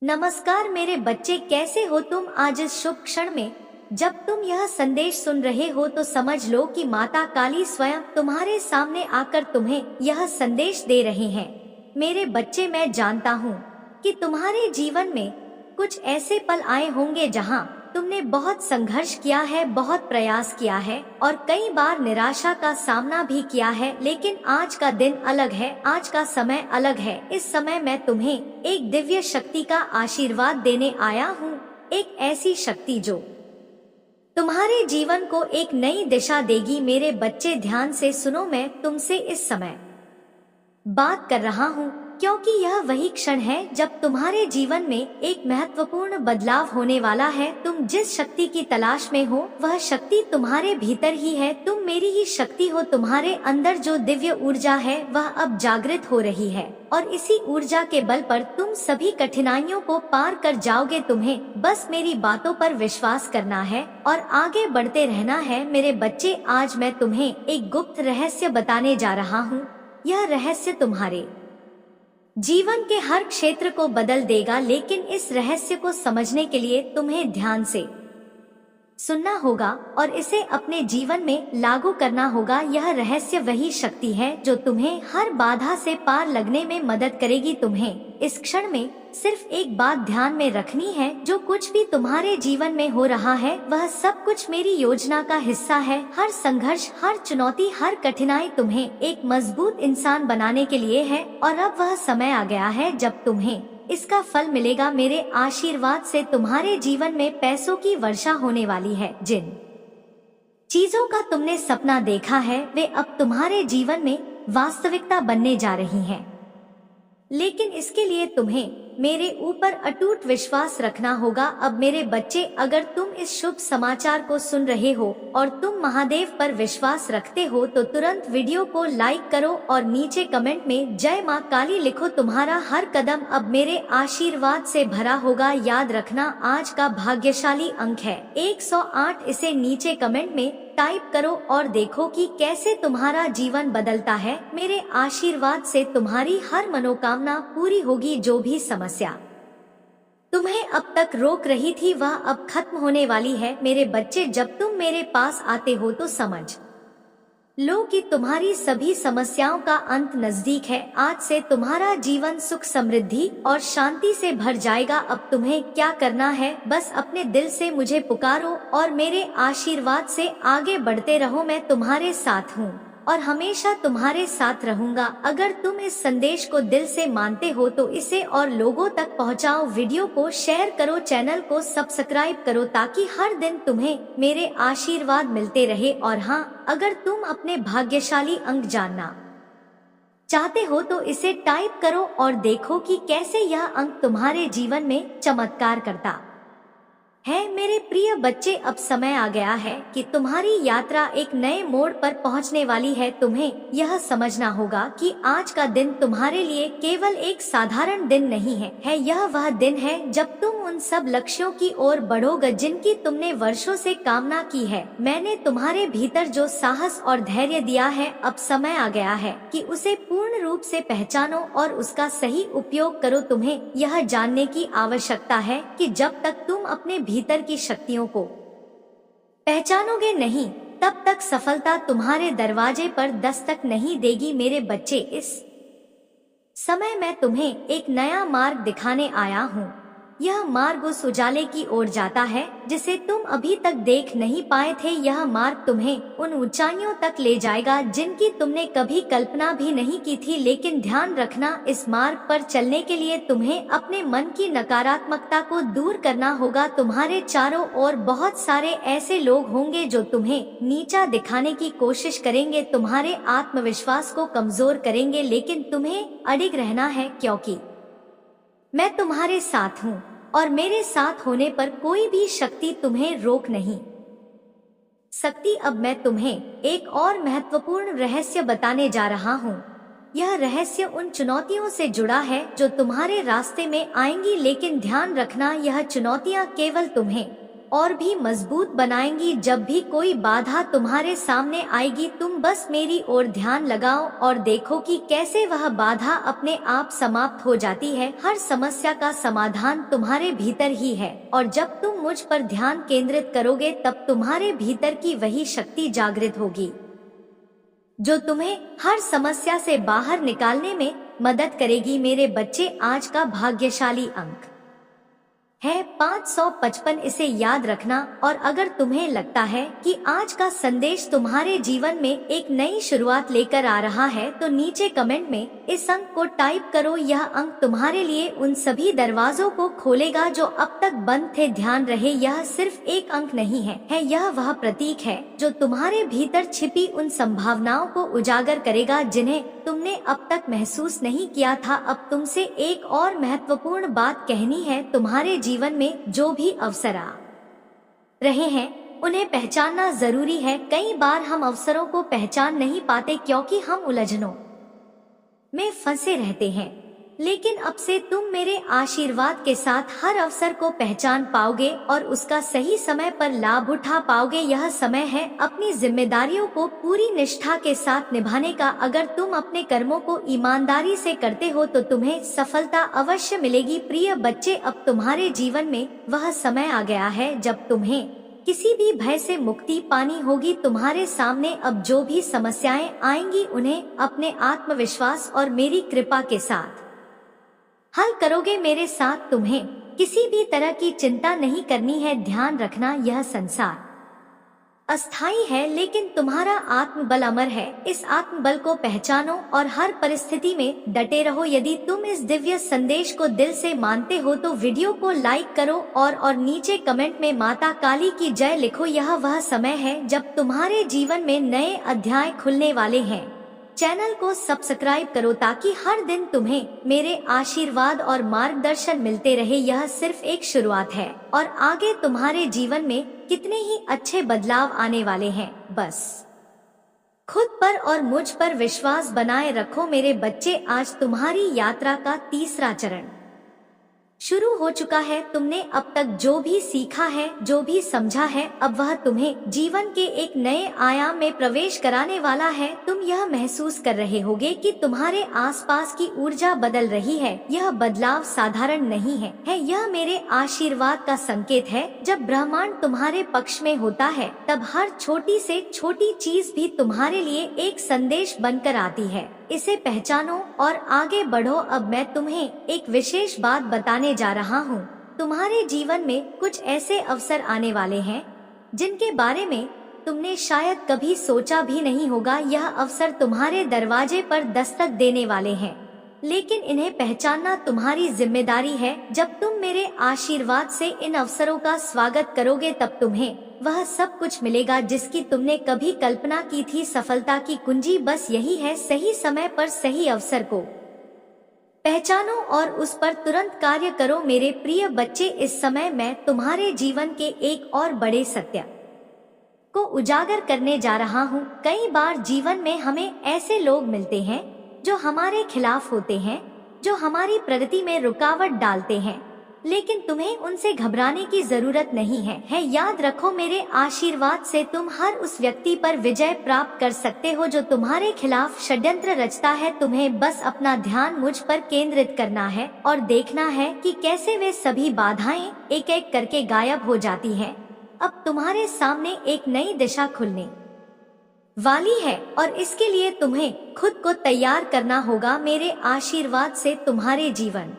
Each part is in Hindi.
नमस्कार मेरे बच्चे, कैसे हो तुम? आज इस शुभ क्षण में जब तुम यह संदेश सुन रहे हो तो समझ लो कि माता काली स्वयं तुम्हारे सामने आकर तुम्हें यह संदेश दे रहे हैं। मेरे बच्चे, मैं जानता हूँ कि तुम्हारे जीवन में कुछ ऐसे पल आए होंगे जहाँ तुमने बहुत संघर्ष किया है, बहुत प्रयास किया है और कई बार निराशा का सामना भी किया है। लेकिन आज का दिन अलग है, आज का समय अलग है। इस समय मैं तुम्हें एक दिव्य शक्ति का आशीर्वाद देने आया हूँ, एक ऐसी शक्ति जो तुम्हारे जीवन को एक नई दिशा देगी। मेरे बच्चे, ध्यान से सुनो, मैं तुमसे इस समय बात कर रहा हूँ क्योंकि यह वही क्षण है जब तुम्हारे जीवन में एक महत्वपूर्ण बदलाव होने वाला है। तुम जिस शक्ति की तलाश में हो वह शक्ति तुम्हारे भीतर ही है। तुम मेरी ही शक्ति हो। तुम्हारे अंदर जो दिव्य ऊर्जा है वह अब जागृत हो रही है और इसी ऊर्जा के बल पर तुम सभी कठिनाइयों को पार कर जाओगे। तुम्हें बस मेरी बातों पर विश्वास करना है और आगे बढ़ते रहना है। मेरे बच्चे, आज मैं तुम्हें एक गुप्त रहस्य बताने जा रहा हूँ। यह रहस्य तुम्हारे जीवन के हर क्षेत्र को बदल देगा, लेकिन इस रहस्य को समझने के लिए तुम्हें ध्यान से सुनना होगा और इसे अपने जीवन में लागू करना होगा। यह रहस्य वही शक्ति है जो तुम्हें हर बाधा से पार लगने में मदद करेगी। तुम्हें इस क्षण में सिर्फ एक बात ध्यान में रखनी है, जो कुछ भी तुम्हारे जीवन में हो रहा है वह सब कुछ मेरी योजना का हिस्सा है। हर संघर्ष, हर चुनौती, हर कठिनाई तुम्हें एक मजबूत इंसान बनाने के लिए है और अब वह समय आ गया है जब तुम्हें इसका फल मिलेगा। मेरे आशीर्वाद से तुम्हारे जीवन में पैसों की वर्षा होने वाली है। जिन चीजों का तुमने सपना देखा है वे अब तुम्हारे जीवन में वास्तविकता बनने जा रही हैं। लेकिन इसके लिए तुम्हें मेरे ऊपर अटूट विश्वास रखना होगा। अब मेरे बच्चे, अगर तुम इस शुभ समाचार को सुन रहे हो और तुम महादेव पर विश्वास रखते हो तो तुरंत वीडियो को लाइक करो और नीचे कमेंट में जय माँ काली लिखो। तुम्हारा हर कदम अब मेरे आशीर्वाद से भरा होगा। याद रखना, आज का भाग्यशाली अंक है 108। इसे नीचे कमेंट में टाइप करो और देखो कि कैसे तुम्हारा जीवन बदलता है। मेरे आशीर्वाद से तुम्हारी हर मनोकामना पूरी होगी। जो भी समस्या तुम्हें अब तक रोक रही थी वह अब खत्म होने वाली है। मेरे बच्चे, जब तुम मेरे पास आते हो तो समझ लो कि तुम्हारी सभी समस्याओं का अंत नजदीक है। आज से तुम्हारा जीवन सुख, समृद्धि और शांति से भर जाएगा। अब तुम्हें क्या करना है, बस अपने दिल से मुझे पुकारो और मेरे आशीर्वाद से आगे बढ़ते रहो। मैं तुम्हारे साथ हूँ और हमेशा तुम्हारे साथ रहूंगा। अगर तुम इस संदेश को दिल से मानते हो तो इसे और लोगों तक पहुंचाओ। वीडियो को शेयर करो, चैनल को सब्सक्राइब करो ताकि हर दिन तुम्हें मेरे आशीर्वाद मिलते रहे। और हाँ, अगर तुम अपने भाग्यशाली अंक जानना चाहते हो तो इसे टाइप करो और देखो कि कैसे यह अंक तुम्हारे जीवन में चमत्कार करता है। मेरे प्रिय बच्चे, अब समय आ गया है कि तुम्हारी यात्रा एक नए मोड़ पर पहुंचने वाली है। तुम्हें यह समझना होगा कि आज का दिन तुम्हारे लिए केवल एक साधारण दिन नहीं है। यह वह दिन है जब तुम उन सब लक्ष्यों की ओर बढ़ोगे जिनकी तुमने वर्षों से कामना की है। मैंने तुम्हारे भीतर जो साहस और धैर्य दिया है, अब समय आ गया है कि उसे पूर्ण रूप से पहचानो और उसका सही उपयोग करो। तुम्हें यह जानने की आवश्यकता है कि जब तक तुम अपने भीतर की शक्तियों को पहचानोगे नहीं, तब तक सफलता तुम्हारे दरवाजे पर दस्तक नहीं देगी। मेरे बच्चे, इस समय मैं तुम्हें एक नया मार्ग दिखाने आया हूँ। यह मार्ग उस उजाले की ओर जाता है जिसे तुम अभी तक देख नहीं पाए थे। यह मार्ग तुम्हें उन ऊंचाइयों तक ले जाएगा जिनकी तुमने कभी कल्पना भी नहीं की थी। लेकिन ध्यान रखना, इस मार्ग पर चलने के लिए तुम्हें अपने मन की नकारात्मकता को दूर करना होगा। तुम्हारे चारों ओर बहुत सारे ऐसे लोग होंगे जो तुम्हें नीचा दिखाने की कोशिश करेंगे, तुम्हारे आत्मविश्वास को कमजोर करेंगे। लेकिन तुम्हें अडिग रहना है क्योंकि मैं तुम्हारे साथ हूँ और मेरे साथ होने पर कोई भी शक्ति तुम्हें रोक नहीं सकती। अब मैं तुम्हें एक और महत्वपूर्ण रहस्य बताने जा रहा हूँ। यह रहस्य उन चुनौतियों से जुड़ा है जो तुम्हारे रास्ते में आएंगी। लेकिन ध्यान रखना, यह चुनौतियाँ केवल तुम्हें और भी मजबूत बनाएंगी। जब भी कोई बाधा तुम्हारे सामने आएगी, तुम बस मेरी ओर ध्यान लगाओ और देखो कि कैसे वह बाधा अपने आप समाप्त हो जाती है। हर समस्या का समाधान तुम्हारे भीतर ही है, और जब तुम मुझ पर ध्यान केंद्रित करोगे तब तुम्हारे भीतर की वही शक्ति जागृत होगी जो तुम्हें हर समस्या से बाहर निकालने में मदद करेगी। मेरे बच्चे, आज का भाग्यशाली अंक है 555। इसे याद रखना। और अगर तुम्हें लगता है कि आज का संदेश तुम्हारे जीवन में एक नई शुरुआत लेकर आ रहा है, तो नीचे कमेंट में इस अंक को टाइप करो। यह अंक तुम्हारे लिए उन सभी दरवाजों को खोलेगा जो अब तक बंद थे। ध्यान रहे, यह सिर्फ एक अंक नहीं है, यह वह प्रतीक है जो तुम्हारे भीतर छिपी उन संभावनाओं को उजागर करेगा जिन्हें तुमने अब तक महसूस नहीं किया था। अब तुमसे एक और महत्वपूर्ण बात कहनी है। तुम्हारे जीवन में जो भी अवसर आ रहे हैं, उन्हें पहचानना जरूरी है। कई बार हम अवसरों को पहचान नहीं पाते क्योंकि हम उलझनों में फंसे रहते हैं, लेकिन अब से तुम मेरे आशीर्वाद के साथ हर अवसर को पहचान पाओगे और उसका सही समय पर लाभ उठा पाओगे। यह समय है अपनी जिम्मेदारियों को पूरी निष्ठा के साथ निभाने का। अगर तुम अपने कर्मों को ईमानदारी से करते हो तो तुम्हें सफलता अवश्य मिलेगी। प्रिय बच्चे, अब तुम्हारे जीवन में वह समय आ गया है जब तुम्हें किसी भी भय से मुक्ति पानी होगी। तुम्हारे सामने अब जो भी समस्याएं आएंगी, उन्हें अपने आत्मविश्वास और मेरी कृपा के साथ हल करोगे। मेरे साथ तुम्हें किसी भी तरह की चिंता नहीं करनी है। ध्यान रखना, यह संसार अस्थायी है, लेकिन तुम्हारा आत्मबल अमर है। इस आत्मबल को पहचानो और हर परिस्थिति में डटे रहो। यदि तुम इस दिव्य संदेश को दिल से मानते हो तो वीडियो को लाइक करो और नीचे कमेंट में माता काली की जय लिखो। यह वह समय है जब तुम्हारे जीवन में नए अध्याय खुलने वाले हैं। चैनल को सब्सक्राइब करो ताकि हर दिन तुम्हें मेरे आशीर्वाद और मार्गदर्शन मिलते रहे। यह सिर्फ एक शुरुआत है और आगे तुम्हारे जीवन में कितने ही अच्छे बदलाव आने वाले हैं। बस खुद पर और मुझ पर विश्वास बनाए रखो। मेरे बच्चे, आज तुम्हारी यात्रा का तीसरा चरण शुरू हो चुका है। तुमने अब तक जो भी सीखा है, जो भी समझा है, अब वह तुम्हें जीवन के एक नए आयाम में प्रवेश कराने वाला है। तुम यह महसूस कर रहे होगे कि तुम्हारे आसपास की ऊर्जा बदल रही है। यह बदलाव साधारण नहीं है, यह मेरे आशीर्वाद का संकेत है। जब ब्रह्मांड तुम्हारे पक्ष में होता है, तब हर छोटी से छोटी चीज भी तुम्हारे लिए एक संदेश बनकर आती है। इसे पहचानो और आगे बढ़ो। अब मैं तुम्हें एक विशेष बात बताने जा रहा हूँ। तुम्हारे जीवन में कुछ ऐसे अवसर आने वाले हैं जिनके बारे में तुमने शायद कभी सोचा भी नहीं होगा। यह अवसर तुम्हारे दरवाजे पर दस्तक देने वाले हैं, लेकिन इन्हें पहचानना तुम्हारी जिम्मेदारी है। जब तुम मेरे आशीर्वाद से इन अवसरों का स्वागत करोगे, तब तुम्हें वह सब कुछ मिलेगा जिसकी तुमने कभी कल्पना की थी। सफलता की कुंजी बस यही है, सही समय पर सही अवसर को पहचानो और उस पर तुरंत कार्य करो। मेरे प्रिय बच्चे, इस समय मैं तुम्हारे जीवन के एक और बड़े सत्य को उजागर करने जा रहा हूँ। कई बार जीवन में हमें ऐसे लोग मिलते हैं जो हमारे खिलाफ होते हैं, जो हमारी प्रगति में रुकावट डालते हैं, लेकिन तुम्हें उनसे घबराने की जरूरत नहीं है। याद रखो, मेरे आशीर्वाद से तुम हर उस व्यक्ति पर विजय प्राप्त कर सकते हो जो तुम्हारे खिलाफ षड्यंत्र रचता है। तुम्हें बस अपना ध्यान मुझ पर केंद्रित करना है और देखना है कि कैसे वे सभी बाधाएं एक एक करके गायब हो जाती हैं। अब तुम्हारे सामने एक नई दिशा खुलने वाली है और इसके लिए तुम्हें खुद को तैयार करना होगा। मेरे आशीर्वाद से तुम्हारे जीवन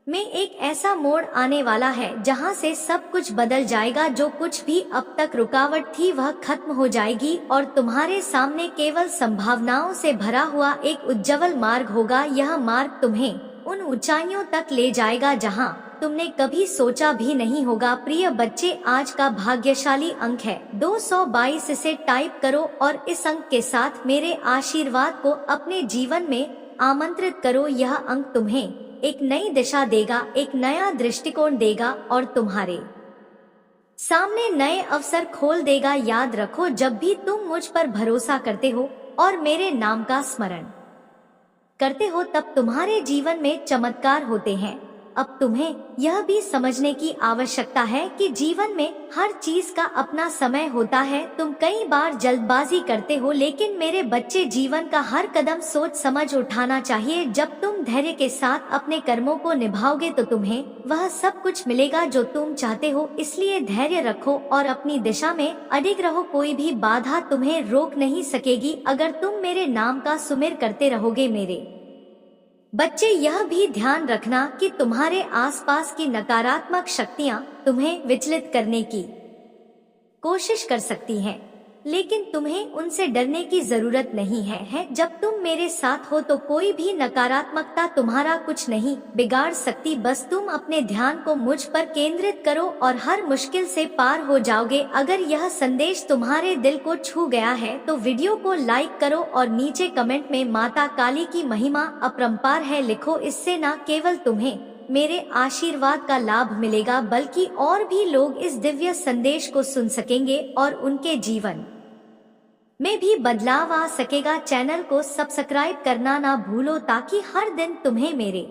में एक ऐसा मोड़ आने वाला है जहां से सब कुछ बदल जाएगा। जो कुछ भी अब तक रुकावट थी वह खत्म हो जाएगी और तुम्हारे सामने केवल संभावनाओं से भरा हुआ एक उज्जवल मार्ग होगा। यह मार्ग तुम्हें उन ऊंचाइयों तक ले जाएगा जहां तुमने कभी सोचा भी नहीं होगा। प्रिय बच्चे, आज का भाग्यशाली अंक है 222। इसे टाइप करो और इस अंक के साथ मेरे आशीर्वाद को अपने जीवन में आमंत्रित करो। यह अंक तुम्हें एक नई दिशा देगा, एक नया दृष्टिकोण देगा और तुम्हारे सामने नए अवसर खोल देगा। याद रखो, जब भी तुम मुझ पर भरोसा करते हो और मेरे नाम का स्मरण करते हो, तब तुम्हारे जीवन में चमत्कार होते हैं। अब तुम्हें यह भी समझने की आवश्यकता है कि जीवन में हर चीज का अपना समय होता है। तुम कई बार जल्दबाजी करते हो, लेकिन मेरे बच्चे जीवन का हर कदम सोच समझ उठाना चाहिए। जब तुम धैर्य के साथ अपने कर्मों को निभाओगे तो तुम्हें वह सब कुछ मिलेगा जो तुम चाहते हो। इसलिए धैर्य रखो और अपनी दिशा में अडिग रहो। कोई भी बाधा तुम्हें रोक नहीं सकेगी अगर तुम मेरे नाम का सुमिर करते रहोगे। मेरे बच्चे, यह भी ध्यान रखना कि तुम्हारे आसपास की नकारात्मक शक्तियां तुम्हें विचलित करने की कोशिश कर सकती हैं, लेकिन तुम्हें उनसे डरने की जरूरत नहीं है। जब तुम मेरे साथ हो तो कोई भी नकारात्मकता तुम्हारा कुछ नहीं बिगाड़ सकती। बस तुम अपने ध्यान को मुझ पर केंद्रित करो और हर मुश्किल से पार हो जाओगे। अगर यह संदेश तुम्हारे दिल को छू गया है तो वीडियो को लाइक करो और नीचे कमेंट में माता काली की महिमा अपरंपार है लिखो। इससे न केवल तुम्हें मेरे आशीर्वाद का लाभ मिलेगा बल्कि और भी लोग इस दिव्य संदेश को सुन सकेंगे और उनके जीवन में भी बदलाव आ सकेगा। चैनल को सब्सक्राइब करना ना भूलो ताकि हर दिन तुम्हें मेरे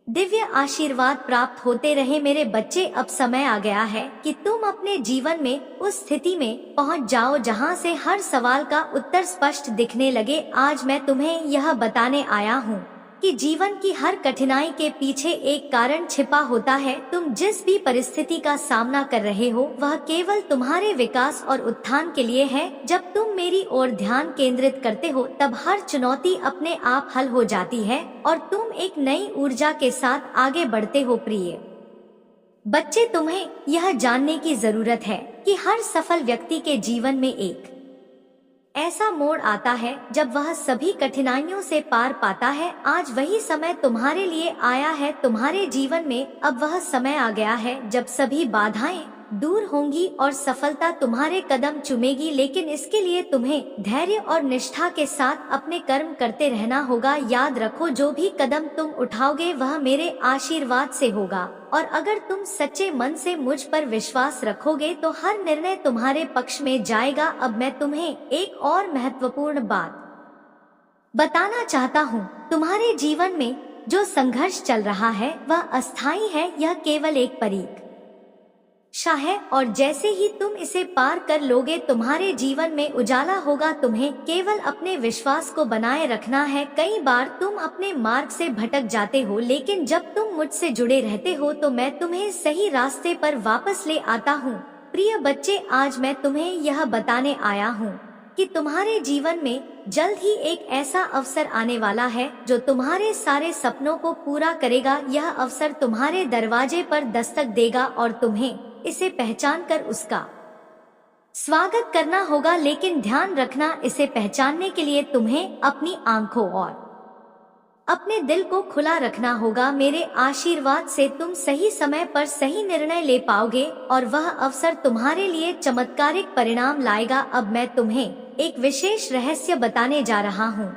दिव्य आशीर्वाद प्राप्त होते रहे। मेरे बच्चे, अब समय आ गया है कि तुम अपने जीवन में उस स्थिति में पहुंच जाओ जहां से हर सवाल का उत्तर स्पष्ट दिखने लगे। आज मैं तुम्हें यह बताने आया हूँ कि जीवन की हर कठिनाई के पीछे एक कारण छिपा होता है। तुम जिस भी परिस्थिति का सामना कर रहे हो वह केवल तुम्हारे विकास और उत्थान के लिए है। जब तुम मेरी ओर ध्यान केंद्रित करते हो तब हर चुनौती अपने आप हल हो जाती है और तुम एक नई ऊर्जा के साथ आगे बढ़ते हो। प्रिय बच्चे, तुम्हें यह जानने की जरूरत है कि हर सफल व्यक्ति के जीवन में एक ऐसा मोड़ आता है जब वह सभी कठिनाइयों से पार पाता है। आज वही समय तुम्हारे लिए आया है। तुम्हारे जीवन में अब वह समय आ गया है जब सभी बाधाएं दूर होंगी और सफलता तुम्हारे कदम चूमेगी। लेकिन इसके लिए तुम्हें धैर्य और निष्ठा के साथ अपने कर्म करते रहना होगा। याद रखो, जो भी कदम तुम उठाओगे वह मेरे आशीर्वाद से होगा और अगर तुम सच्चे मन से मुझ पर विश्वास रखोगे तो हर निर्णय तुम्हारे पक्ष में जाएगा। अब मैं तुम्हें एक और महत्वपूर्ण बात बताना चाहता हूँ। तुम्हारे जीवन में जो संघर्ष चल रहा है वह अस्थायी है। यह केवल एक परीक्षा है और जैसे ही तुम इसे पार कर लोगे तुम्हारे जीवन में उजाला होगा। तुम्हें केवल अपने विश्वास को बनाए रखना है। कई बार तुम अपने मार्ग से भटक जाते हो, लेकिन जब तुम मुझसे जुड़े रहते हो तो मैं तुम्हें सही रास्ते पर वापस ले आता हूँ। प्रिय बच्चे, आज मैं तुम्हें यह बताने आया हूँ कि तुम्हारे जीवन में जल्द ही एक ऐसा अवसर आने वाला है जो तुम्हारे सारे सपनों को पूरा करेगा। यह अवसर तुम्हारे दरवाजे पर दस्तक देगा और तुम्हें इसे पहचान कर उसका स्वागत करना होगा। लेकिन ध्यान रखना, इसे पहचानने के लिए तुम्हें अपनी आंखों और अपने दिल को खुला रखना होगा। मेरे आशीर्वाद से तुम सही समय पर सही निर्णय ले पाओगे और वह अवसर तुम्हारे लिए चमत्कारिक परिणाम लाएगा। अब मैं तुम्हें एक विशेष रहस्य बताने जा रहा हूँ।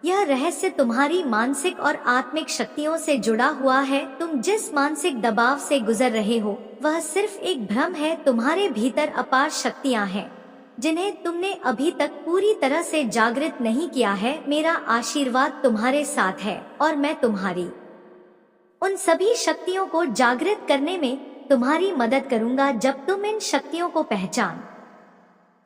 यह रहस्य तुम्हारी मानसिक और आत्मिक शक्तियों से जुड़ा हुआ है। तुम जिस मानसिक दबाव से गुजर रहे हो वह सिर्फ एक भ्रम है। तुम्हारे भीतर अपार शक्तियाँ हैं जिन्हें तुमने अभी तक पूरी तरह से जागृत नहीं किया है। मेरा आशीर्वाद तुम्हारे साथ है और मैं तुम्हारी उन सभी शक्तियों को जागृत करने में तुम्हारी मदद करूंगा। जब तुम इन शक्तियों को पहचान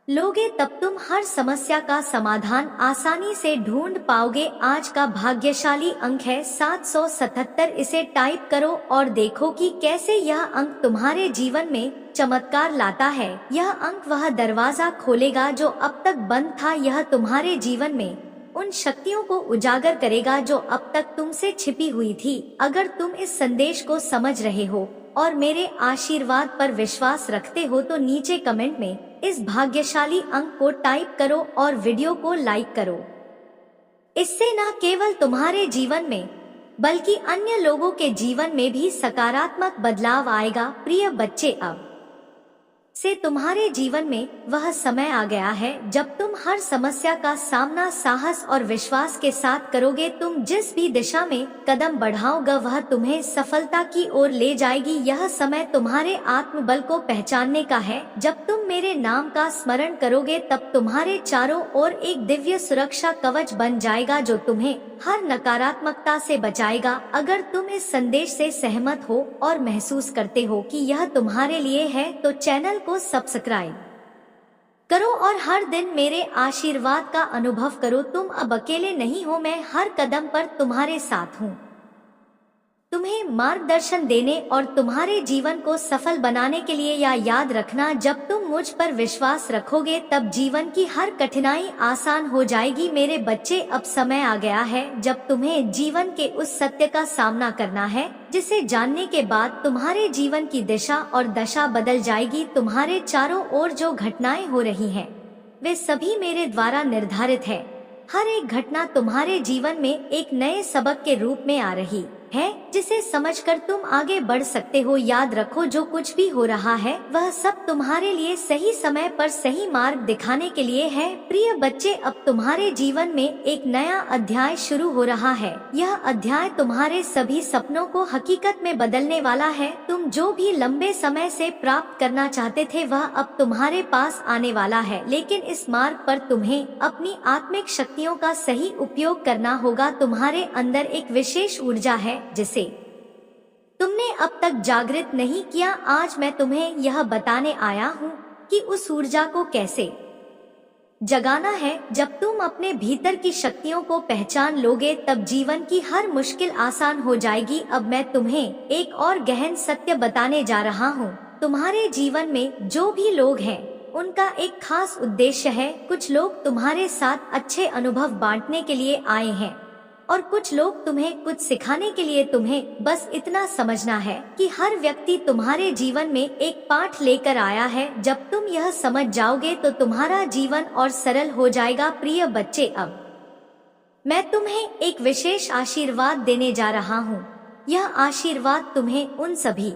लोगे तब तुम हर समस्या का समाधान आसानी से ढूंढ पाओगे। आज का भाग्यशाली अंक है 777। इसे टाइप करो और देखो कि कैसे यह अंक तुम्हारे जीवन में चमत्कार लाता है। यह अंक वह दरवाजा खोलेगा जो अब तक बंद था। यह तुम्हारे जीवन में उन शक्तियों को उजागर करेगा जो अब तक तुमसे छिपी हुई थी। अगर तुम इस संदेश को समझ रहे हो और मेरे आशीर्वाद पर विश्वास रखते हो तो नीचे कमेंट में इस भाग्यशाली अंक को टाइप करो और वीडियो को लाइक करो। इससे न केवल तुम्हारे जीवन में बल्कि अन्य लोगों के जीवन में भी सकारात्मक बदलाव आएगा। प्रिय बच्चे, अब से तुम्हारे जीवन में वह समय आ गया है जब तुम हर समस्या का सामना साहस और विश्वास के साथ करोगे। तुम जिस भी दिशा में कदम बढ़ाओगे वह तुम्हें सफलता की ओर ले जाएगी। यह समय तुम्हारे आत्मबल को पहचानने का है। जब तुम मेरे नाम का स्मरण करोगे तब तुम्हारे चारों ओर एक दिव्य सुरक्षा कवच बन जाएगा जो तुम्हें हर नकारात्मकता से बचाएगा। अगर तुम इस संदेश से सहमत हो और महसूस करते हो कि यह तुम्हारे लिए है तो चैनल को सब्सक्राइब करो और हर दिन मेरे आशीर्वाद का अनुभव करो। तुम अब अकेले नहीं हो, मैं हर कदम पर तुम्हारे साथ हूँ, तुम्हें मार्गदर्शन देने और तुम्हारे जीवन को सफल बनाने के लिए। या याद रखना, जब तुम मुझ पर विश्वास रखोगे तब जीवन की हर कठिनाई आसान हो जाएगी। मेरे बच्चे, अब समय आ गया है जब तुम्हें जीवन के उस सत्य का सामना करना है जिसे जानने के बाद तुम्हारे जीवन की दिशा और दशा बदल जाएगी। तुम्हारे चारों ओर जो घटनाएं हो रही हैं, वे सभी मेरे द्वारा निर्धारित है। हर एक घटना तुम्हारे जीवन में एक नए सबक के रूप में आ रही है जिसे समझकर तुम आगे बढ़ सकते हो। याद रखो, जो कुछ भी हो रहा है वह सब तुम्हारे लिए सही समय पर सही मार्ग दिखाने के लिए है। प्रिय बच्चे, अब तुम्हारे जीवन में एक नया अध्याय शुरू हो रहा है। यह अध्याय तुम्हारे सभी सपनों को हकीकत में बदलने वाला है। तुम जो भी लंबे समय से प्राप्त करना चाहते थे वह अब तुम्हारे पास आने वाला है, लेकिन इस मार्ग पर तुम्हें अपनी आत्मिक शक्तियों का सही उपयोग करना होगा। तुम्हारे अंदर एक विशेष ऊर्जा है जिसे तुमने अब तक जागृत नहीं किया। आज मैं तुम्हें यह बताने आया हूँ कि उस ऊर्जा को कैसे जगाना है। जब तुम अपने भीतर की शक्तियों को पहचान लोगे तब जीवन की हर मुश्किल आसान हो जाएगी। अब मैं तुम्हें एक और गहन सत्य बताने जा रहा हूँ। तुम्हारे जीवन में जो भी लोग हैं उनका एक खास उद्देश्य है। कुछ लोग तुम्हारे साथ अच्छे अनुभव बांटने के लिए आए हैं और कुछ लोग तुम्हें कुछ सिखाने के लिए। तुम्हें बस इतना समझना है कि हर व्यक्ति तुम्हारे जीवन में एक पाठ लेकर आया है। जब तुम यह समझ जाओगे तो तुम्हारा जीवन और सरल हो जाएगा। प्रिय बच्चे, अब मैं तुम्हें एक विशेष आशीर्वाद देने जा रहा हूँ। यह आशीर्वाद तुम्हें उन सभी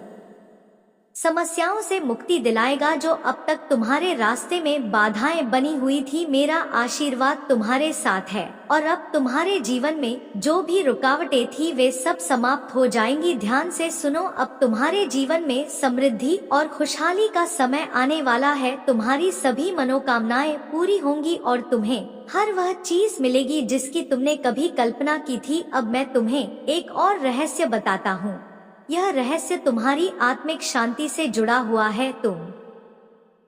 समस्याओं से मुक्ति दिलाएगा जो अब तक तुम्हारे रास्ते में बाधाएं बनी हुई थी। मेरा आशीर्वाद तुम्हारे साथ है और अब तुम्हारे जीवन में जो भी रुकावटें थी वे सब समाप्त हो जाएंगी। ध्यान से सुनो, अब तुम्हारे जीवन में समृद्धि और खुशहाली का समय आने वाला है। तुम्हारी सभी मनोकामनाएं पूरी होंगी और तुम्हें हर वह चीज मिलेगी जिसकी तुमने कभी कल्पना की थी। अब मैं तुम्हें एक और रहस्य बताता हूँ। यह रहस्य तुम्हारी आत्मिक शांति से जुड़ा हुआ है। तुम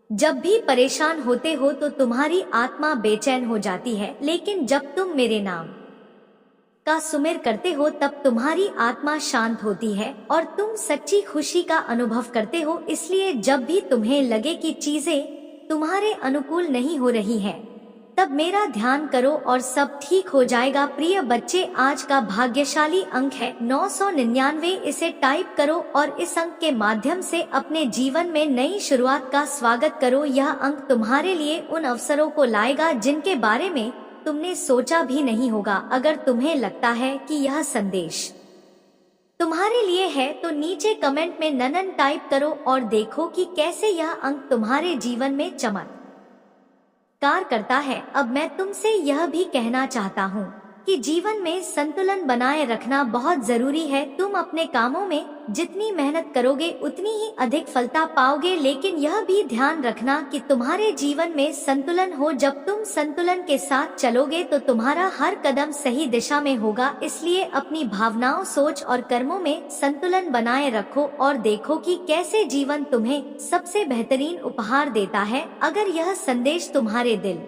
जब भी परेशान होते हो तो तुम्हारी आत्मा बेचैन हो जाती है, लेकिन जब तुम मेरे नाम का सुमिर करते हो तब तुम्हारी आत्मा शांत होती है और तुम सच्ची खुशी का अनुभव करते हो। इसलिए जब भी तुम्हें लगे कि चीजें तुम्हारे अनुकूल नहीं हो रही हैं, तब मेरा ध्यान करो और सब ठीक हो जाएगा। प्रिय बच्चे, आज का भाग्यशाली अंक है 999। इसे टाइप करो और इस अंक के माध्यम से अपने जीवन में नई शुरुआत का स्वागत करो। यह अंक तुम्हारे लिए उन अवसरों को लाएगा जिनके बारे में तुमने सोचा भी नहीं होगा। अगर तुम्हें लगता है कि यह संदेश तुम्हारे लिए है तो नीचे कमेंट में ननन टाइप करो और देखो कि कैसे यह अंक तुम्हारे जीवन में चमत्कार करता है। अब मैं तुमसे यह भी कहना चाहता हूँ कि जीवन में संतुलन बनाए रखना बहुत जरूरी है। तुम अपने कामों में जितनी मेहनत करोगे उतनी ही अधिक फलता पाओगे, लेकिन यह भी ध्यान रखना कि तुम्हारे जीवन में संतुलन हो। जब तुम संतुलन के साथ चलोगे तो तुम्हारा हर कदम सही दिशा में होगा। इसलिए अपनी भावनाओं, सोच और कर्मों में संतुलन बनाए रखो और देखो कि कैसे जीवन तुम्हें सबसे बेहतरीन उपहार देता है। अगर यह संदेश तुम्हारे दिल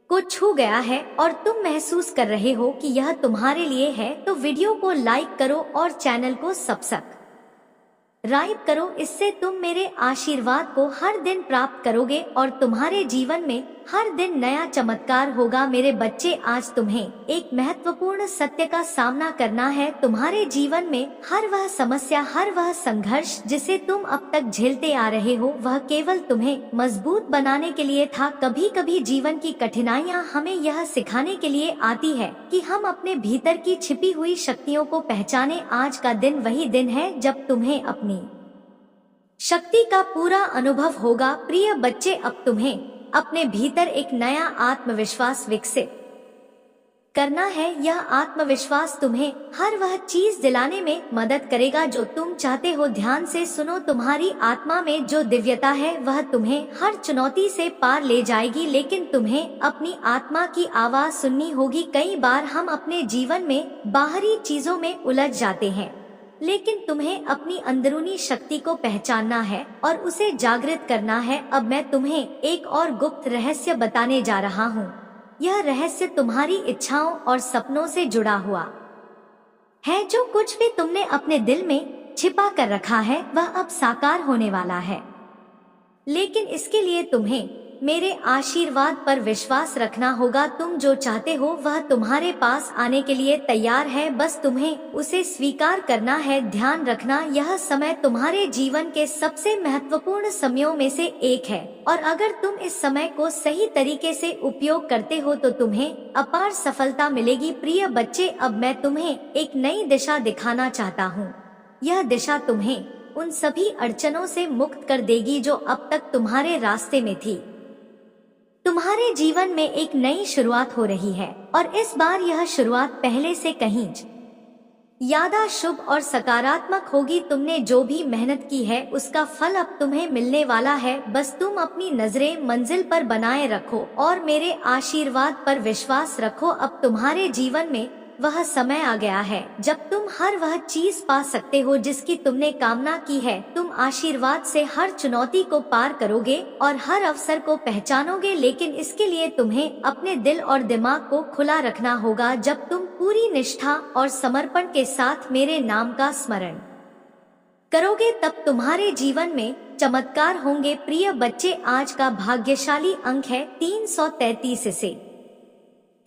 को छू गया है और तुम महसूस कर रहे हो कि यह तुम्हारे लिए है तो वीडियो को लाइक करो और चैनल को सब्सक्राइब करो। इससे तुम मेरे आशीर्वाद को हर दिन प्राप्त करोगे और तुम्हारे जीवन में हर दिन नया चमत्कार होगा। मेरे बच्चे, आज तुम्हें एक महत्वपूर्ण सत्य का सामना करना है। तुम्हारे जीवन में हर वह समस्या, हर वह संघर्ष जिसे तुम अब तक झेलते आ रहे हो, वह केवल तुम्हें मजबूत बनाने के लिए था। कभी कभी जीवन की कठिनाइयाँ हमें यह सिखाने के लिए आती है कि हम अपने भीतर की छिपी हुई शक्तियों को पहचाने। आज का दिन वही दिन है जब तुम्हें अपनी शक्ति का पूरा अनुभव होगा। प्रिय बच्चे, अब तुम्हें अपने भीतर एक नया आत्मविश्वास विकसित करना है। यह आत्मविश्वास तुम्हें हर वह चीज दिलाने में मदद करेगा जो तुम चाहते हो। ध्यान से सुनो, तुम्हारी आत्मा में जो दिव्यता है वह तुम्हें हर चुनौती से पार ले जाएगी, लेकिन तुम्हें अपनी आत्मा की आवाज सुननी होगी। कई बार हम अपने जीवन में बाहरी चीजों में उलझ जाते हैं, लेकिन तुम्हें अपनी अंदरूनी शक्ति को पहचानना है और उसे जागृत करना है। अब मैं तुम्हें एक और गुप्त रहस्य बताने जा रहा हूँ। यह रहस्य तुम्हारी इच्छाओं और सपनों से जुड़ा हुआ है। जो कुछ भी तुमने अपने दिल में छिपा कर रखा है वह अब साकार होने वाला है, लेकिन इसके लिए तुम्हें मेरे आशीर्वाद पर विश्वास रखना होगा। तुम जो चाहते हो वह तुम्हारे पास आने के लिए तैयार है, बस तुम्हें उसे स्वीकार करना है। ध्यान रखना, यह समय तुम्हारे जीवन के सबसे महत्वपूर्ण समयों में से एक है और अगर तुम इस समय को सही तरीके से उपयोग करते हो तो तुम्हें अपार सफलता मिलेगी। प्रिय बच्चे, अब मैं तुम्हें एक नई दिशा दिखाना चाहता हूँ। यह दिशा तुम्हें उन सभी अड़चनों से मुक्त कर देगी जो अब तक तुम्हारे रास्ते में थी। तुम्हारे जीवन में एक नई शुरुआत हो रही है और इस बार यह शुरुआत पहले से कहीं ज्यादा शुभ और सकारात्मक होगी। तुमने जो भी मेहनत की है उसका फल अब तुम्हें मिलने वाला है। बस तुम अपनी नजरें मंजिल पर बनाए रखो और मेरे आशीर्वाद पर विश्वास रखो। अब तुम्हारे जीवन में वह समय आ गया है जब तुम हर वह चीज पा सकते हो जिसकी तुमने कामना की है। तुम आशीर्वाद से हर चुनौती को पार करोगे और हर अवसर को पहचानोगे, लेकिन इसके लिए तुम्हें अपने दिल और दिमाग को खुला रखना होगा। जब तुम पूरी निष्ठा और समर्पण के साथ मेरे नाम का स्मरण करोगे तब तुम्हारे जीवन में चमत्कार होंगे। प्रिय बच्चे, आज का भाग्यशाली अंक है 333 से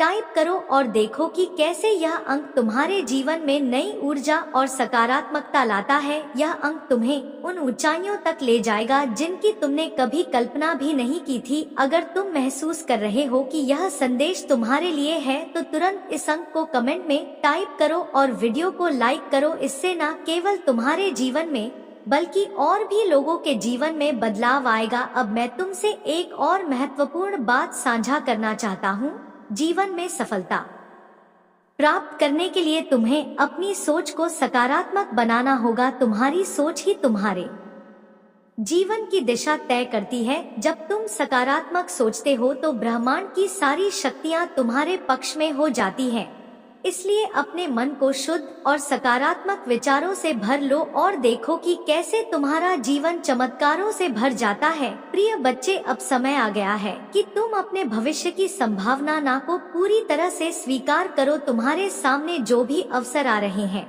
टाइप करो और देखो कि कैसे यह अंक तुम्हारे जीवन में नई ऊर्जा और सकारात्मकता लाता है। यह अंक तुम्हें उन ऊंचाइयों तक ले जाएगा जिनकी तुमने कभी कल्पना भी नहीं की थी। अगर तुम महसूस कर रहे हो कि यह संदेश तुम्हारे लिए है तो तुरंत इस अंक को कमेंट में टाइप करो और वीडियो को लाइक करो। इससे न केवल तुम्हारे जीवन में बल्कि और भी लोगों के जीवन में बदलाव आएगा। अब मैं तुमसे एक और महत्वपूर्ण बात साझा करना चाहता हूँ। जीवन में सफलता प्राप्त करने के लिए तुम्हें अपनी सोच को सकारात्मक बनाना होगा। तुम्हारी सोच ही तुम्हारे जीवन की दिशा तय करती है। जब तुम सकारात्मक सोचते हो तो ब्रह्मांड की सारी शक्तियां तुम्हारे पक्ष में हो जाती हैं। इसलिए अपने मन को शुद्ध और सकारात्मक विचारों से भर लो और देखो कि कैसे तुम्हारा जीवन चमत्कारों से भर जाता है। प्रिय बच्चे, अब समय आ गया है कि तुम अपने भविष्य की संभावना को पूरी तरह से स्वीकार करो। तुम्हारे सामने जो भी अवसर आ रहे हैं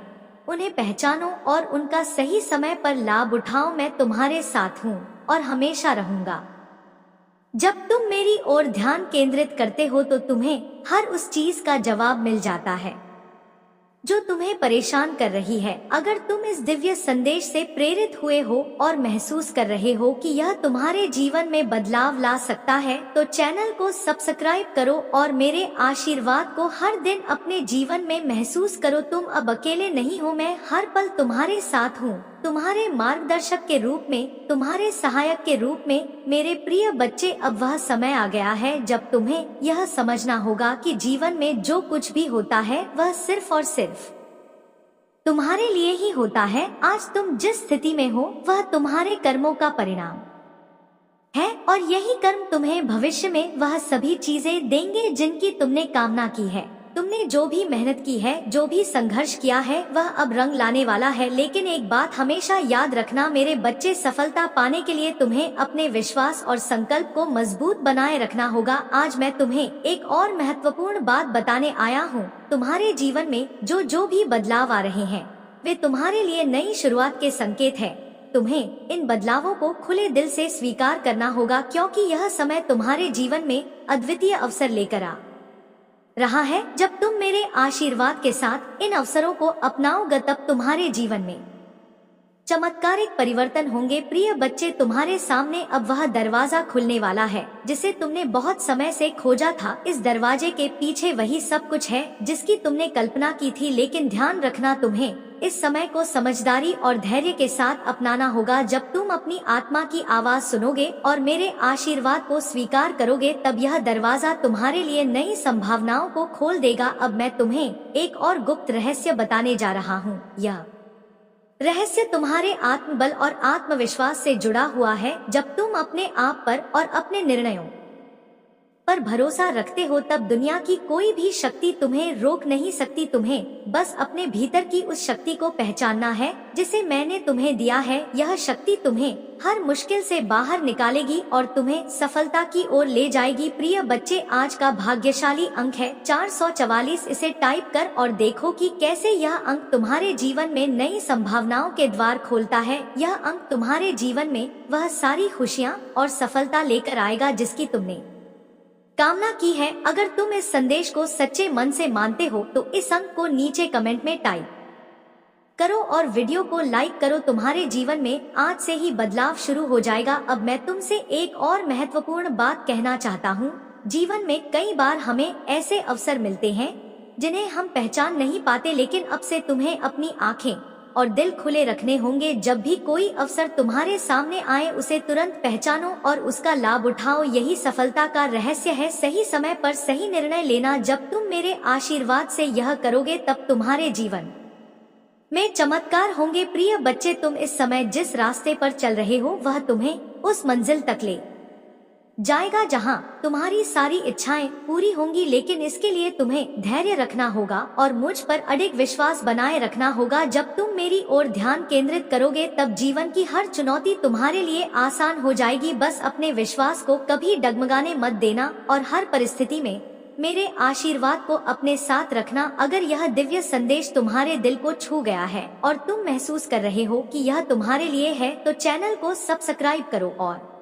उन्हें पहचानो और उनका सही समय पर लाभ उठाओ। मैं तुम्हारे साथ हूँ और हमेशा रहूंगा। जब तुम मेरी ओर ध्यान केंद्रित करते हो तो तुम्हें हर उस चीज का जवाब मिल जाता है जो तुम्हें परेशान कर रही है। अगर तुम इस दिव्य संदेश से प्रेरित हुए हो और महसूस कर रहे हो कि यह तुम्हारे जीवन में बदलाव ला सकता है तो चैनल को सब्सक्राइब करो और मेरे आशीर्वाद को हर दिन अपने जीवन में महसूस करो। तुम अब अकेले नहीं हो, मैं हर पल तुम्हारे साथ हूँ, तुम्हारे मार्गदर्शक के रूप में, तुम्हारे सहायक के रूप में। मेरे प्रिय बच्चे, अब वह समय आ गया है जब तुम्हें यह समझना होगा कि जीवन में जो कुछ भी होता है वह सिर्फ और सिर्फ तुम्हारे लिए ही होता है। आज तुम जिस स्थिति में हो वह तुम्हारे कर्मों का परिणाम है और यही कर्म तुम्हें भविष्य में वह सभी चीजें देंगे जिनकी तुमने कामना की है। तुमने जो भी मेहनत की है, जो भी संघर्ष किया है, वह अब रंग लाने वाला है। लेकिन एक बात हमेशा याद रखना मेरे बच्चे, सफलता पाने के लिए तुम्हें अपने विश्वास और संकल्प को मजबूत बनाए रखना होगा। आज मैं तुम्हें एक और महत्वपूर्ण बात बताने आया हूँ। तुम्हारे जीवन में जो भी बदलाव आ रहे हैं वे तुम्हारे लिए नई शुरुआत के संकेत है। तुम्हें इन बदलावों को खुले दिल से स्वीकार करना होगा क्योंकि यह समय तुम्हारे जीवन में अद्वितीय अवसर लेकर आ रहा है। जब तुम मेरे आशीर्वाद के साथ इन अवसरों को अपनाओगे तब तुम्हारे जीवन में चमत्कारिक परिवर्तन होंगे। प्रिय बच्चे, तुम्हारे सामने अब वह दरवाजा खुलने वाला है जिसे तुमने बहुत समय से खोजा था। इस दरवाजे के पीछे वही सब कुछ है जिसकी तुमने कल्पना की थी, लेकिन ध्यान रखना तुम्हें इस समय को समझदारी और धैर्य के साथ अपनाना होगा। जब तुम अपनी आत्मा की आवाज सुनोगे और मेरे आशीर्वाद को स्वीकार करोगे, तब यह दरवाजा तुम्हारे लिए नई संभावनाओं को खोल देगा। अब मैं तुम्हें एक और गुप्त रहस्य बताने जा रहा हूँ। यह रहस्य तुम्हारे आत्मबल और आत्मविश्वास से जुड़ा हुआ है। जब तुम अपने आप पर और अपने निर्णयों पर भरोसा रखते हो, तब दुनिया की कोई भी शक्ति तुम्हें रोक नहीं सकती। तुम्हें बस अपने भीतर की उस शक्ति को पहचानना है जिसे मैंने तुम्हें दिया है। यह शक्ति तुम्हें हर मुश्किल से बाहर निकालेगी और तुम्हें सफलता की ओर ले जाएगी। प्रिय बच्चे, आज का भाग्यशाली अंक है 444। इसे टाइप कर और देखो कि कैसे यह अंक तुम्हारे जीवन में नई संभावनाओं के द्वार खोलता है। यह अंक तुम्हारे जीवन में वह सारी खुशियाँ और सफलता लेकर आएगा जिसकी तुमने कामना की है। अगर तुम इस संदेश को सच्चे मन से मानते हो तो इस अंक को नीचे कमेंट में टाइप करो और वीडियो को लाइक करो। तुम्हारे जीवन में आज से ही बदलाव शुरू हो जाएगा। अब मैं तुमसे एक और महत्वपूर्ण बात कहना चाहता हूँ। जीवन में कई बार हमें ऐसे अवसर मिलते हैं जिन्हें हम पहचान नहीं पाते, लेकिन अब से तुम्हें अपनी आंखें और दिल खुले रखने होंगे। जब भी कोई अवसर तुम्हारे सामने आए, उसे तुरंत पहचानो और उसका लाभ उठाओ। यही सफलता का रहस्य है, सही समय पर सही निर्णय लेना। जब तुम मेरे आशीर्वाद से यह करोगे, तब तुम्हारे जीवन में चमत्कार होंगे। प्रिय बच्चे, तुम इस समय जिस रास्ते पर चल रहे हो वह तुम्हें उस मंजिल तक ले जाएगा जहां तुम्हारी सारी इच्छाएं पूरी होंगी, लेकिन इसके लिए तुम्हें धैर्य रखना होगा और मुझ पर अडिग विश्वास बनाए रखना होगा। जब तुम मेरी ओर ध्यान केंद्रित करोगे, तब जीवन की हर चुनौती तुम्हारे लिए आसान हो जाएगी। बस अपने विश्वास को कभी डगमगाने मत देना और हर परिस्थिति में मेरे आशीर्वाद को अपने साथ रखना। अगर यह दिव्य संदेश तुम्हारे दिल को छू गया है और तुम महसूस कर रहे हो कि यह तुम्हारे लिए है, तो चैनल को सब्सक्राइब करो और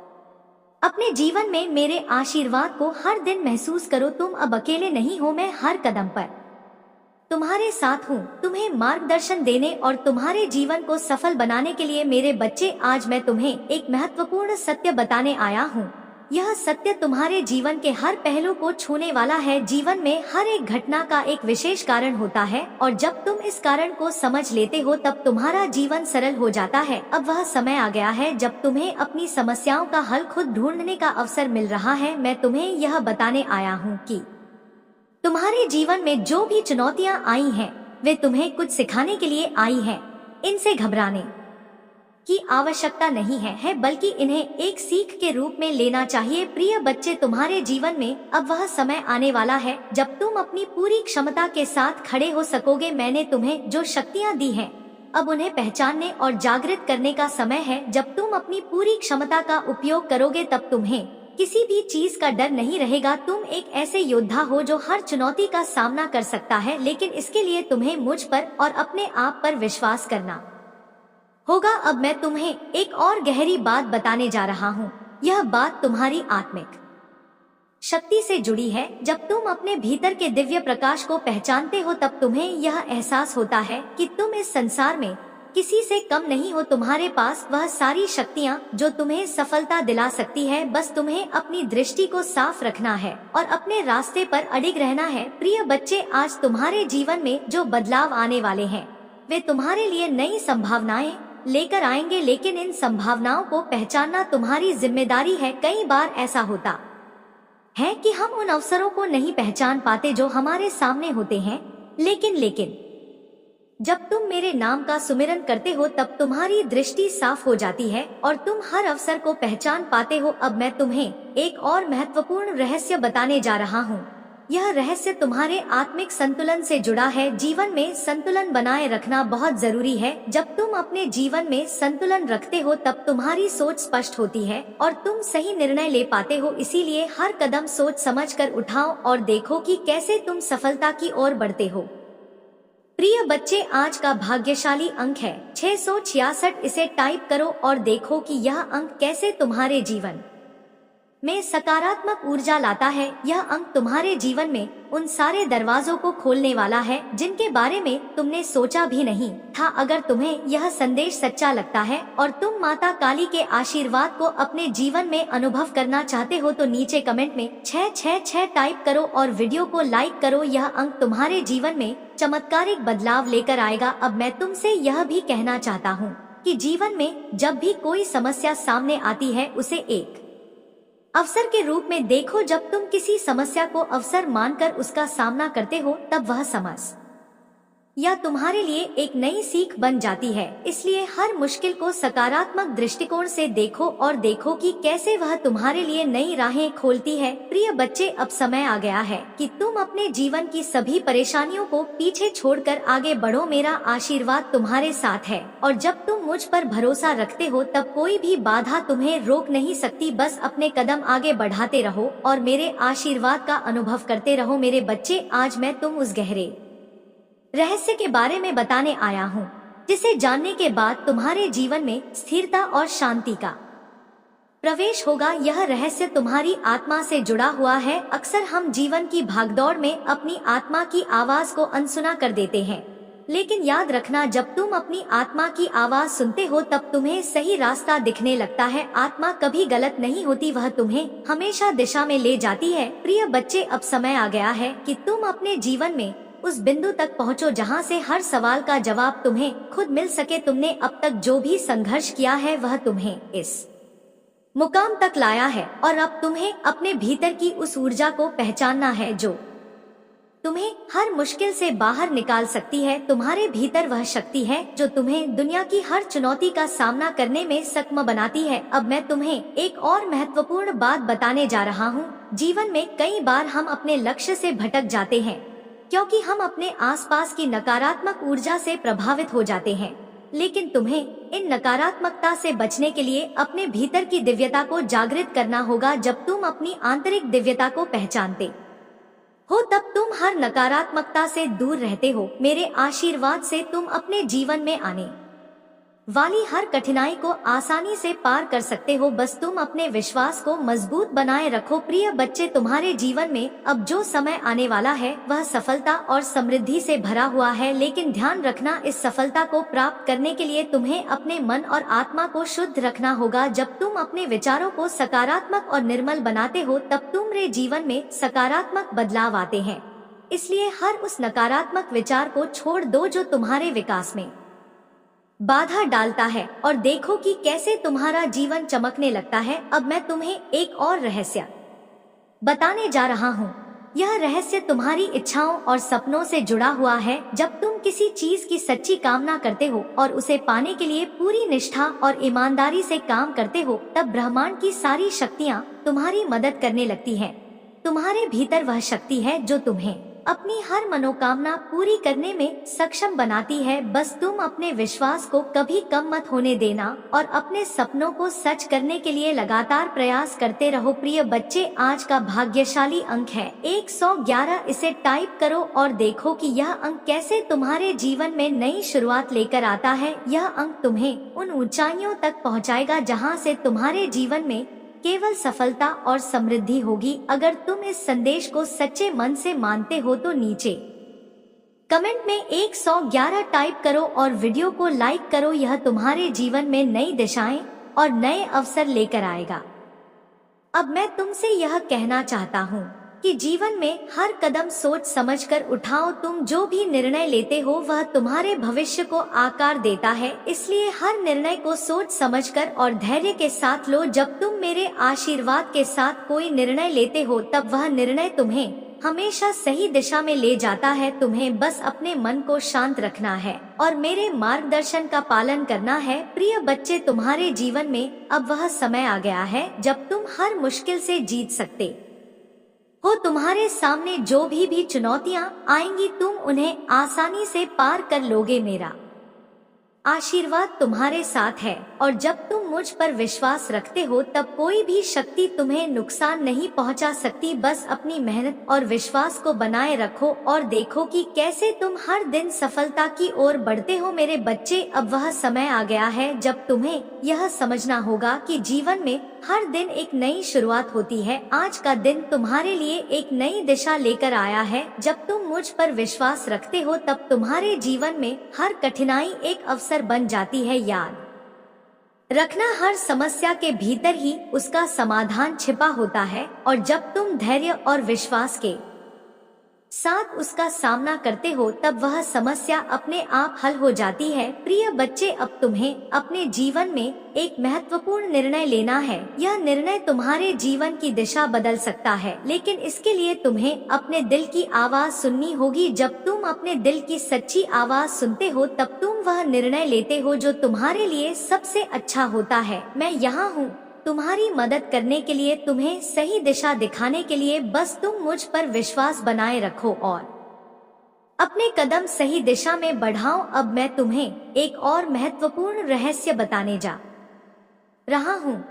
अपने जीवन में मेरे आशीर्वाद को हर दिन महसूस करो। तुम अब अकेले नहीं हो, मैं हर कदम पर तुम्हारे साथ हूँ, तुम्हें मार्गदर्शन देने और तुम्हारे जीवन को सफल बनाने के लिए। मेरे बच्चे, आज मैं तुम्हें एक महत्वपूर्ण सत्य बताने आया हूँ। यह सत्य तुम्हारे जीवन के हर पहलू को छूने वाला है। जीवन में हर एक घटना का एक विशेष कारण होता है और जब तुम इस कारण को समझ लेते हो, तब तुम्हारा जीवन सरल हो जाता है। अब वह समय आ गया है जब तुम्हें अपनी समस्याओं का हल खुद ढूंढने का अवसर मिल रहा है। मैं तुम्हें यह बताने आया हूँ कि तुम्हारे जीवन में जो भी चुनौतियाँ आई हैं, वे तुम्हें कुछ सिखाने के लिए आई हैं। इनसे घबराने की आवश्यकता नहीं है, बल्कि इन्हें एक सीख के रूप में लेना चाहिए। प्रिय बच्चे, तुम्हारे जीवन में अब वह समय आने वाला है जब तुम अपनी पूरी क्षमता के साथ खड़े हो सकोगे। मैंने तुम्हें जो शक्तियाँ दी हैं, अब उन्हें पहचानने और जागृत करने का समय है। जब तुम अपनी पूरी क्षमता का उपयोग करोगे, तब तुम्हें किसी भी चीज का डर नहीं रहेगा। तुम एक ऐसे योद्धा हो जो हर चुनौती का सामना कर सकता है, लेकिन इसके लिए तुम्हें मुझ पर और अपने आप पर विश्वास करना होगा। अब मैं तुम्हें एक और गहरी बात बताने जा रहा हूँ। यह बात तुम्हारी आत्मिक शक्ति से जुड़ी है। जब तुम अपने भीतर के दिव्य प्रकाश को पहचानते हो, तब तुम्हें यह एहसास होता है कि तुम इस संसार में किसी से कम नहीं हो। तुम्हारे पास वह सारी शक्तियाँ जो तुम्हें सफलता दिला सकती है। बस तुम्हें अपनी दृष्टि को साफ रखना है और अपने रास्ते पर अडिग रहना है। प्रिय बच्चे, आज तुम्हारे जीवन में जो बदलाव आने वाले हैं, वे तुम्हारे लिए नई संभावनाएं लेकर आएंगे, लेकिन इन संभावनाओं को पहचानना तुम्हारी जिम्मेदारी है। कई बार ऐसा होता है कि हम उन अवसरों को नहीं पहचान पाते जो हमारे सामने होते हैं, लेकिन जब तुम मेरे नाम का सुमिरन करते हो, तब तुम्हारी दृष्टि साफ हो जाती है और तुम हर अवसर को पहचान पाते हो। अब मैं तुम्हें एक और महत्वपूर्ण रहस्य बताने जा रहा हूँ। यह रहस्य तुम्हारे आत्मिक संतुलन से जुड़ा है। जीवन में संतुलन बनाए रखना बहुत जरूरी है। जब तुम अपने जीवन में संतुलन रखते हो, तब तुम्हारी सोच स्पष्ट होती है और तुम सही निर्णय ले पाते हो। इसीलिए हर कदम सोच समझकर उठाओ और देखो कि कैसे तुम सफलता की ओर बढ़ते हो। प्रिय बच्चे, आज का भाग्यशाली अंक है 666। इसे टाइप करो और देखो कि यह अंक कैसे तुम्हारे जीवन में सकारात्मक ऊर्जा लाता है। यह अंक तुम्हारे जीवन में उन सारे दरवाजों को खोलने वाला है जिनके बारे में तुमने सोचा भी नहीं था। अगर तुम्हें यह संदेश सच्चा लगता है और तुम माता काली के आशीर्वाद को अपने जीवन में अनुभव करना चाहते हो तो नीचे कमेंट में 666 टाइप करो और वीडियो को लाइक करो। यह अंक तुम्हारे जीवन में चमत्कारिक बदलाव लेकर आएगा। अब मैं तुमसे यह भी कहना चाहता हूँ कि जीवन में जब भी कोई समस्या सामने आती है उसे एक अवसर के रूप में देखो। जब तुम किसी समस्या को अवसर मानकर उसका सामना करते हो तब वह समस्या या तुम्हारे लिए एक नई सीख बन जाती है। इसलिए हर मुश्किल को सकारात्मक दृष्टिकोण से देखो और देखो कि कैसे वह तुम्हारे लिए नई राहें खोलती है। प्रिय बच्चे, अब समय आ गया है कि तुम अपने जीवन की सभी परेशानियों को पीछे छोड़कर आगे बढ़ो। मेरा आशीर्वाद तुम्हारे साथ है और जब तुम मुझ पर भरोसा रखते हो तब कोई भी बाधा तुम्हें रोक नहीं सकती। बस अपने कदम आगे बढ़ाते रहो और मेरे आशीर्वाद का अनुभव करते रहो। मेरे बच्चे, आज मैं तुम उस गहरे रहस्य के बारे में बताने आया हूँ जिसे जानने के बाद तुम्हारे जीवन में स्थिरता और शांति का प्रवेश होगा। यह रहस्य तुम्हारी आत्मा से जुड़ा हुआ है। अक्सर हम जीवन की भागदौड़ में अपनी आत्मा की आवाज को अनसुना कर देते हैं, लेकिन याद रखना, जब तुम अपनी आत्मा की आवाज सुनते हो तब तुम्हें सही रास्ता दिखने लगता है। आत्मा कभी गलत नहीं होती, वह तुम्हें हमेशा दिशा में ले जाती है। प्रिय बच्चे, अब समय आ गया है कि तुम अपने जीवन में उस बिंदु तक पहुंचो जहां से हर सवाल का जवाब तुम्हें खुद मिल सके। तुमने अब तक जो भी संघर्ष किया है वह तुम्हें इस मुकाम तक लाया है और अब तुम्हें अपने भीतर की उस ऊर्जा को पहचानना है जो तुम्हें हर मुश्किल से बाहर निकाल सकती है। तुम्हारे भीतर वह शक्ति है जो तुम्हें दुनिया की हर चुनौती का सामना करने में सक्षम बनाती है। अब मैं तुम्हें एक और महत्वपूर्ण बात बताने जा रहा हूँ। जीवन में कई बार हम अपने लक्ष्य से भटक जाते हैं क्योंकि हम अपने आसपास की नकारात्मक ऊर्जा से प्रभावित हो जाते हैं, लेकिन तुम्हें इन नकारात्मकता से बचने के लिए अपने भीतर की दिव्यता को जागृत करना होगा। जब तुम अपनी आंतरिक दिव्यता को पहचानते हो तब तुम हर नकारात्मकता से दूर रहते हो। मेरे आशीर्वाद से तुम अपने जीवन में आने वाली हर कठिनाई को आसानी से पार कर सकते हो। बस तुम अपने विश्वास को मजबूत बनाए रखो। प्रिय बच्चे, तुम्हारे जीवन में अब जो समय आने वाला है वह सफलता और समृद्धि से भरा हुआ है, लेकिन ध्यान रखना, इस सफलता को प्राप्त करने के लिए तुम्हें अपने मन और आत्मा को शुद्ध रखना होगा। जब तुम अपने विचारों को सकारात्मक और निर्मल बनाते हो तब तुम्हारे जीवन में सकारात्मक बदलाव आते हैं। इसलिए हर उस नकारात्मक विचार को छोड़ दो जो तुम्हारे विकास में बाधा डालता है और देखो कि कैसे तुम्हारा जीवन चमकने लगता है। अब मैं तुम्हें एक और रहस्य बताने जा रहा हूँ। यह रहस्य तुम्हारी इच्छाओं और सपनों से जुड़ा हुआ है। जब तुम किसी चीज की सच्ची कामना करते हो और उसे पाने के लिए पूरी निष्ठा और ईमानदारी से काम करते हो तब ब्रह्मांड की सारी शक्तियाँ तुम्हारी मदद करने लगती हैं। तुम्हारे भीतर वह शक्ति है जो तुम्हें अपनी हर मनोकामना पूरी करने में सक्षम बनाती है। बस तुम अपने विश्वास को कभी कम मत होने देना और अपने सपनों को सच करने के लिए लगातार प्रयास करते रहो। प्रिय बच्चे, आज का भाग्यशाली अंक है 111। इसे टाइप करो और देखो कि यह अंक कैसे तुम्हारे जीवन में नई शुरुआत लेकर आता है। यह अंक तुम्हें उन ऊंचाइयों तक पहुंचाएगा जहां से तुम्हारे जीवन में केवल सफलता और समृद्धि होगी। अगर तुम इस संदेश को सच्चे मन से मानते हो तो नीचे कमेंट में 111 टाइप करो और वीडियो को लाइक करो। यह तुम्हारे जीवन में नई दिशाएं और नए अवसर लेकर आएगा। अब मैं तुमसे यह कहना चाहता हूँ कि जीवन में हर कदम सोच समझकर उठाओ। तुम जो भी निर्णय लेते हो वह तुम्हारे भविष्य को आकार देता है, इसलिए हर निर्णय को सोच समझकर और धैर्य के साथ लो। जब तुम मेरे आशीर्वाद के साथ कोई निर्णय लेते हो तब वह निर्णय तुम्हें हमेशा सही दिशा में ले जाता है। तुम्हें बस अपने मन को शांत रखना है और मेरे मार्गदर्शन का पालन करना है। प्रिय बच्चे, तुम्हारे जीवन में अब वह समय आ गया है जब तुम हर मुश्किल से जीत सकते हो। तुम्हारे सामने जो भी चुनौतियां आएंगी तुम उन्हें आसानी से पार कर लोगे। मेरा आशीर्वाद तुम्हारे साथ है और जब तुम मुझ पर विश्वास रखते हो तब कोई भी शक्ति तुम्हें नुकसान नहीं पहुंचा सकती। बस अपनी मेहनत और विश्वास को बनाए रखो और देखो कि कैसे तुम हर दिन सफलता की ओर बढ़ते हो। मेरे बच्चे, अब वह समय आ गया है जब तुम्हें यह समझना होगा कि जीवन में हर दिन एक नई शुरुआत होती है। आज का दिन तुम्हारे लिए एक नई दिशा लेकर आया है। जब तुम मुझ पर विश्वास रखते हो तब तुम्हारे जीवन में हर कठिनाई एक अवसर बन जाती है। याद रखना, हर समस्या के भीतर ही उसका समाधान छिपा होता है और जब तुम धैर्य और विश्वास के साथ उसका सामना करते हो तब वह समस्या अपने आप हल हो जाती है। प्रिय बच्चे, अब तुम्हें अपने जीवन में एक महत्वपूर्ण निर्णय लेना है। यह निर्णय तुम्हारे जीवन की दिशा बदल सकता है, लेकिन इसके लिए तुम्हें अपने दिल की आवाज सुननी होगी। जब तुम अपने दिल की सच्ची आवाज सुनते हो तब तुम वह निर्णय लेते हो जो तुम्हारे लिए सबसे अच्छा होता है। मैं यहाँ हूँ तुम्हारी मदद करने के लिए, तुम्हें सही दिशा दिखाने के लिए। बस तुम मुझ पर विश्वास बनाए रखो और अपने कदम सही दिशा में बढ़ाओ। अब मैं तुम्हें एक और महत्वपूर्ण रहस्य बताने जा रहा हूँ।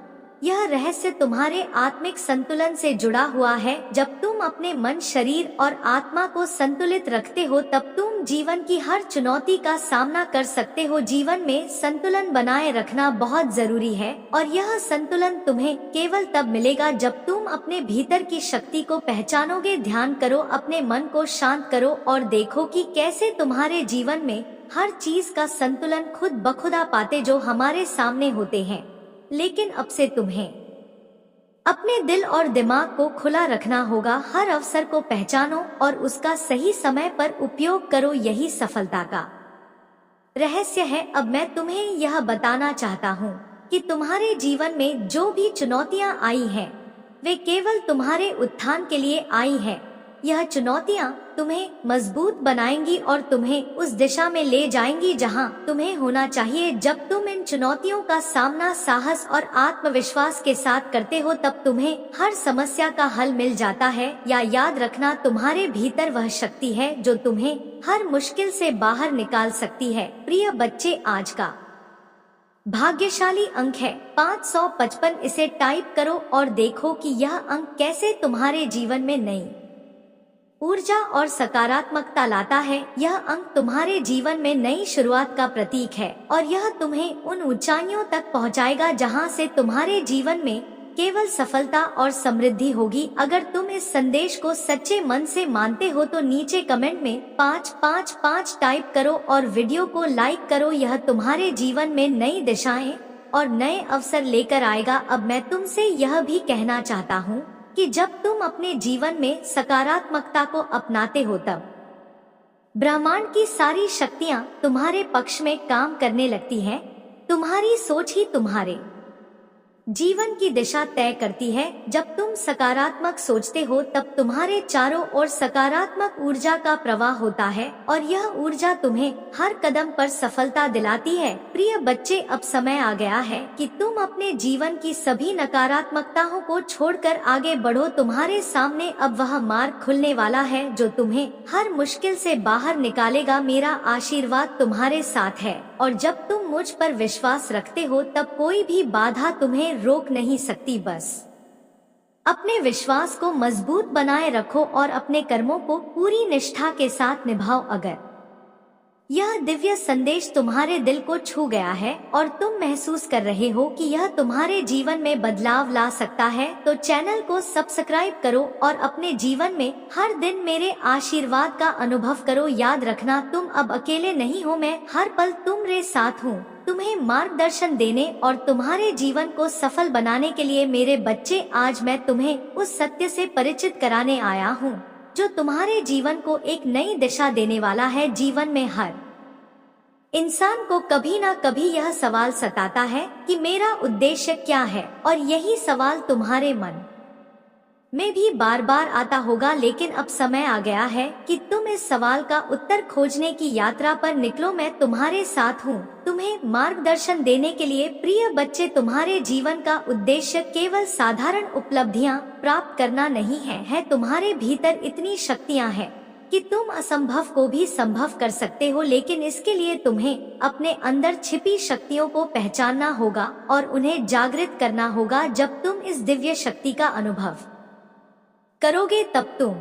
यह रहस्य तुम्हारे आत्मिक संतुलन से जुड़ा हुआ है। जब तुम अपने मन, शरीर और आत्मा को संतुलित रखते हो तब तुम जीवन की हर चुनौती का सामना कर सकते हो। जीवन में संतुलन बनाए रखना बहुत जरूरी है और यह संतुलन तुम्हें केवल तब मिलेगा जब तुम अपने भीतर की शक्ति को पहचानोगे। ध्यान करो, अपने मन को शांत करो और देखो कि कैसे तुम्हारे जीवन में हर चीज का संतुलन खुद ब खुदा पाते जो हमारे सामने होते हैं। लेकिन अब से तुम्हें अपने दिल और दिमाग को खुला रखना होगा। हर अवसर को पहचानो और उसका सही समय पर उपयोग करो। यही सफलता का रहस्य है। अब मैं तुम्हें यह बताना चाहता हूँ कि तुम्हारे जीवन में जो भी चुनौतियाँ आई हैं, वे केवल तुम्हारे उत्थान के लिए आई हैं। यह चुनौतियाँ तुम्हें मजबूत बनाएंगी और तुम्हें उस दिशा में ले जाएंगी जहां तुम्हें होना चाहिए। जब तुम इन चुनौतियों का सामना साहस और आत्मविश्वास के साथ करते हो तब तुम्हें हर समस्या का हल मिल जाता है। या याद रखना, तुम्हारे भीतर वह शक्ति है जो तुम्हें हर मुश्किल से बाहर निकाल सकती है। प्रिय बच्चे, आज का भाग्यशाली अंक है 555। इसे टाइप करो और देखो कि यह अंक कैसे तुम्हारे जीवन में नई ऊर्जा और सकारात्मकता लाता है। यह अंक तुम्हारे जीवन में नई शुरुआत का प्रतीक है और यह तुम्हें उन ऊंचाइयों तक पहुंचाएगा जहां से तुम्हारे जीवन में केवल सफलता और समृद्धि होगी। अगर तुम इस संदेश को सच्चे मन से मानते हो तो नीचे कमेंट में 555 टाइप करो और वीडियो को लाइक करो। यह तुम्हारे जीवन में नई दिशाएं और नए अवसर लेकर आएगा। अब मैं तुमसे यह भी कहना चाहता हूँ कि जब तुम अपने जीवन में सकारात्मकता को अपनाते हो तब ब्रह्मांड की सारी शक्तियाँ तुम्हारे पक्ष में काम करने लगती हैं। तुम्हारी सोच ही तुम्हारे जीवन की दिशा तय करती है। जब तुम सकारात्मक सोचते हो तब तुम्हारे चारों ओर सकारात्मक ऊर्जा का प्रवाह होता है और यह ऊर्जा तुम्हें हर कदम पर सफलता दिलाती है। प्रिय बच्चे, अब समय आ गया है कि तुम अपने जीवन की सभी नकारात्मकताओं को छोड़कर आगे बढ़ो। तुम्हारे सामने अब वह मार्ग खुलने वाला है जो तुम्हें हर मुश्किल से बाहर निकालेगा। मेरा आशीर्वाद तुम्हारे साथ है और जब तुम मुझ पर विश्वास रखते हो तब कोई भी बाधा तुम्हें रोक नहीं सकती। बस अपने विश्वास को मजबूत बनाए रखो और अपने कर्मों को पूरी निष्ठा के साथ निभाओ। अगर यह दिव्य संदेश तुम्हारे दिल को छू गया है और तुम महसूस कर रहे हो कि यह तुम्हारे जीवन में बदलाव ला सकता है तो चैनल को सब्सक्राइब करो और अपने जीवन में हर दिन मेरे आशीर्वाद का अनुभव करो। याद रखना, तुम अब अकेले नहीं हो। मैं हर पल तुम्हारे साथ हूँ, तुम्हें मार्गदर्शन देने और तुम्हारे जीवन को सफल बनाने के लिए। मेरे बच्चे, आज मैं तुम्हें उस सत्य से परिचित कराने आया हूँ जो तुम्हारे जीवन को एक नई दिशा देने वाला है। जीवन में हर इंसान को कभी ना कभी यह सवाल सताता है कि मेरा उद्देश्य क्या है, और यही सवाल तुम्हारे मन में भी बार बार आता होगा। लेकिन अब समय आ गया है कि तुम इस सवाल का उत्तर खोजने की यात्रा पर निकलो। मैं तुम्हारे साथ हूँ, तुम्हें मार्गदर्शन देने के लिए। प्रिय बच्चे, तुम्हारे जीवन का उद्देश्य केवल साधारण उपलब्धियाँ प्राप्त करना नहीं है। तुम्हारे भीतर इतनी शक्तियाँ हैं कि तुम असंभव को भी संभव कर सकते हो, लेकिन इसके लिए तुम्हें अपने अंदर छिपी शक्तियों को पहचानना होगा और उन्हें जागृत करना होगा। जब तुम इस दिव्य शक्ति का अनुभव करोगे तब तुम